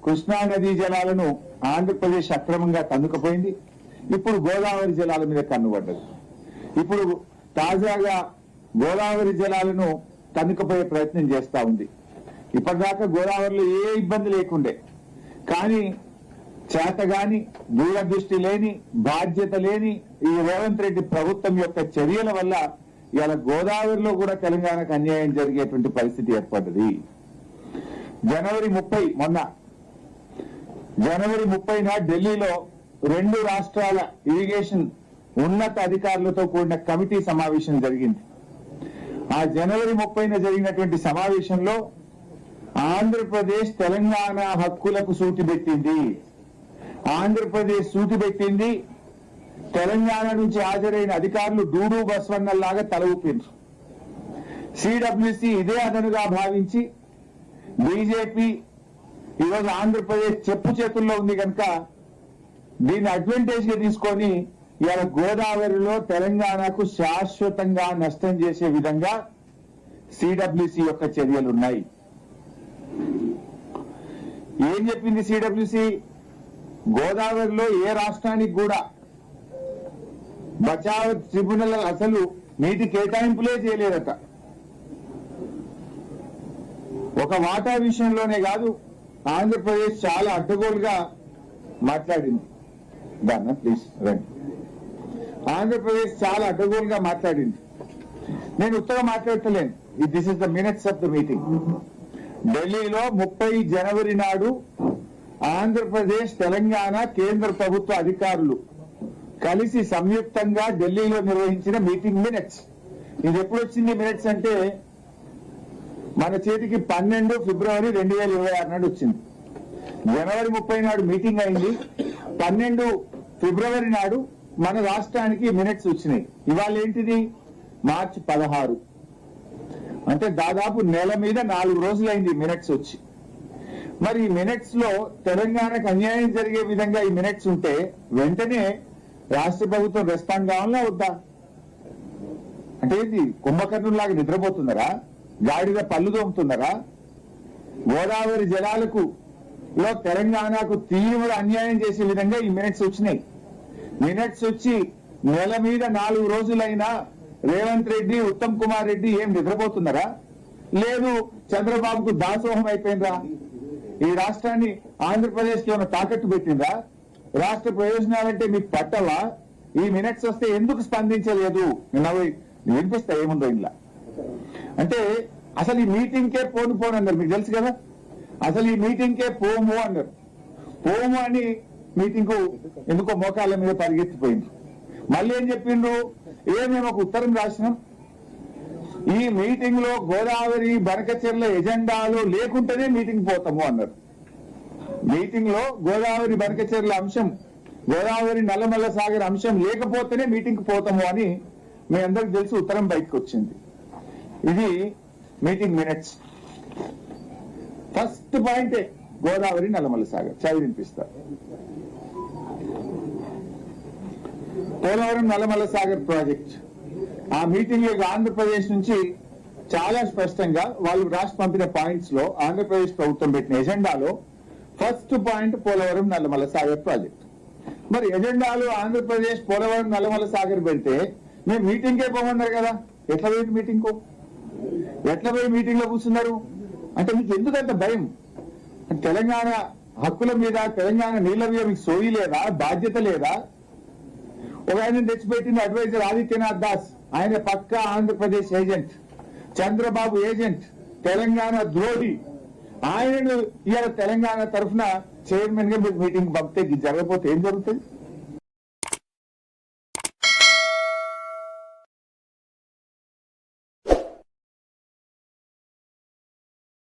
కృష్ణా నదీ జలాలను ఆంధ్రప్రదేశ్ అక్రమంగా కన్నుకపోయింది. ఇప్పుడు గోదావరి జలాల మీద కన్నుపడ్డది. ఇప్పుడు తాజాగా గోదావరి జలాలను కన్నుకపోయే ప్రయత్నం చేస్తా ఉంది. ఇప్పటిదాకా గోదావరిలో ఏ ఇబ్బంది లేకుండే, కానీ చేతగాని, దూరదృష్టి లేని, బాధ్యత లేని ఈ రేవంత్ రెడ్డి ప్రభుత్వం యొక్క చర్యల వల్ల ఇవాళ గోదావరిలో కూడా తెలంగాణకు అన్యాయం జరిగేటువంటి పరిస్థితి ఏర్పడ్డది. జనవరి 30న ఢిల్లీలో 2 రాష్ట్రాల ఇరిగేషన్ ఉన్నత అధికారులతో కూడిన కమిటీ సమావేశం జరిగింది. ఆ జనవరి 30న జరిగినటువంటి సమావేశంలో ఆంధ్రప్రదేశ్ తెలంగాణ హక్కులకు సూటి పెట్టింది. ఆంధ్రప్రదేశ్ సూటి పెట్టింది. తెలంగాణ నుంచి హాజరైన అధికారులు డూడు బస్వన్నల్లాగా తల ఊపిండ్రు. సిడబ్ల్యూసి ఇదే అదనుగా భావించి బీజేపీ ఈరోజు ఆంధ్రప్రదేశ్ చెప్పు చేతుల్లో ఉంది కనుక దీన్ని అడ్వాంటేజ్ గా తీసుకొని ఇవాళ గోదావరిలో తెలంగాణకు శాశ్వతంగా నష్టం చేసే విధంగా సిడబ్ల్యూసి యొక్క చర్యలున్నాయి. ఏం చెప్పింది సిడబ్ల్యూసి? గోదావరిలో ఏ రాష్ట్రానికి కూడా బచావ్ ట్రిబ్యునల్ అసలు నీటి కేటాయింపులే చేయలేదట. ఒక వాటా విషయంలోనే కాదు, ఆంధ్రప్రదేశ్ చాలా అడ్డగోలుగా మాట్లాడింది. దాన్న ప్లీజ్ రండి. ఆంధ్రప్రదేశ్ చాలా అడ్డగోలుగా మాట్లాడింది. నేను ఉత్తగా మాట్లాడతలేను. This is the minutes of the meeting. ఢిల్లీలో 30 జనవరి నాడు ఆంధ్రప్రదేశ్, తెలంగాణ కేంద్ర ప్రభుత్వ అధికారులు కలిసి సంయుక్తంగా ఢిల్లీలో నిర్వహించిన మీటింగ్ మినిట్స్. ఇది ఎప్పుడు వచ్చింది మినిట్స్ అంటే మన చేతికి 12 ఫిబ్రవరి 2026 నాడు వచ్చింది. జనవరి 30 నాడు మీటింగ్ అయింది. 12 ఫిబ్రవరి నాడు మన రాష్ట్రానికి మినిట్స్ వచ్చినాయి. ఇవాళ ఏంటిది? మార్చి 16. అంటే దాదాపు నెల మీద 4 రోజులైంది మినిట్స్ వచ్చి. మరి ఈ మినిట్స్ లో తెలంగాణకు అన్యాయం జరిగే విధంగా ఈ మినిట్స్ ఉంటే వెంటనే రాష్ట్ర ప్రభుత్వం రెస్పాండ్ కావాలా వద్దా? అంటే ఏంటి, కుంభకర్ణులాగా నిద్రపోతున్నారా? గాడిద పళ్ళు దోముతున్నారా? గోదావరి జలాలకు తెలంగాణకు తీవ్ర అన్యాయం చేసే విధంగా ఈ మినిట్స్ వచ్చినాయి. మినిట్స్ వచ్చి నెల మీద 4 రోజులైనా రేవంత్ రెడ్డి, ఉత్తమ్ కుమార్ రెడ్డి ఏం నిద్రపోతున్నారా? లేదు చంద్రబాబుకు దాసోహం అయిపోయిందా? ఈ రాష్ట్రాన్ని ఆంధ్రప్రదేశ్ లో తాకట్టు పెట్టిందా? రాష్ట్ర ప్రయోజనాలంటే మీకు పట్టవా? ఈ మినిట్స్ వస్తే ఎందుకు స్పందించలేదు? వినిపిస్తా ఏముందో ఇలా. అంటే అసలు ఈ మీటింగ్కే పోను అన్నారు. మీకు తెలుసు కదా, అసలు ఈ మీటింగ్కే పోము అన్నారు. పోము అని మీటింగ్ కు ఎందుకో మోకాళ్ళ మీద పరిగెత్తిపోయింది. మళ్ళీ ఏం చెప్పిండ్రు? మేము ఒక ఉత్తరం రాసినాం, ఈ మీటింగ్ లో గోదావరి బనకచెర్ల ఎజెండాలో లేకుంటేనే మీటింగ్ పోతాము అన్నారు. మీటింగ్ లో గోదావరి బనకచెర్ల అంశం, గోదావరి నల్లమల్ల సాగర్ అంశం లేకపోతేనే మీటింగ్ పోతాము అని మీ అందరికి తెలిసి ఉత్తరం బయటకు వచ్చింది. ఇది మీటింగ్ మినిట్స్. ఫస్ట్ పాయింటే గోదావరి నల్లమల్ల సాగర్. చదివి వినిపిస్తారు. పోలవరం నల్లమల్ల సాగర్ ప్రాజెక్ట్ ఆ మీటింగ్ లో ఆంధ్రప్రదేశ్ నుంచి చాలా స్పష్టంగా వాళ్ళు రాసి పంపిన పాయింట్స్ లో ఆంధ్రప్రదేశ్ ప్రభుత్వం పెట్టిన ఎజెండాలో first point Polavaram Nallamala Sagar project. మరి ఎజెండాలో ఆంధ్రప్రదేశ్ పోలవరం నల్లమల్ల సాగర్ పెడితే మేము మీటింగ్కే పోమన్నారు కదా, ఎట్లా పోయింది మీటింగ్ కు? ఎట్లా పోయి మీటింగ్ లో కూర్చున్నారు? అంటే మీకు ఎందుకంత భయం? తెలంగాణ హక్కుల మీద, తెలంగాణ నీళ్ల మీద మీకు సోయి లేదా, బాధ్యత లేదా? ఒక ఆయన తెచ్చిపెట్టిన అడ్వైజర్ ఆదిత్యనాథ్ దాస్, ఆయన పక్కా ఆంధ్రప్రదేశ్ ఏజెంట్, చంద్రబాబు ఏజెంట్, తెలంగాణ ద్రోహి. ఆయనను ఇవాళ తెలంగాణ తరఫున చైర్మన్ గా మీరు మీటింగ్ పంపితే జరగకపోతే ఏం జరుగుతుంది?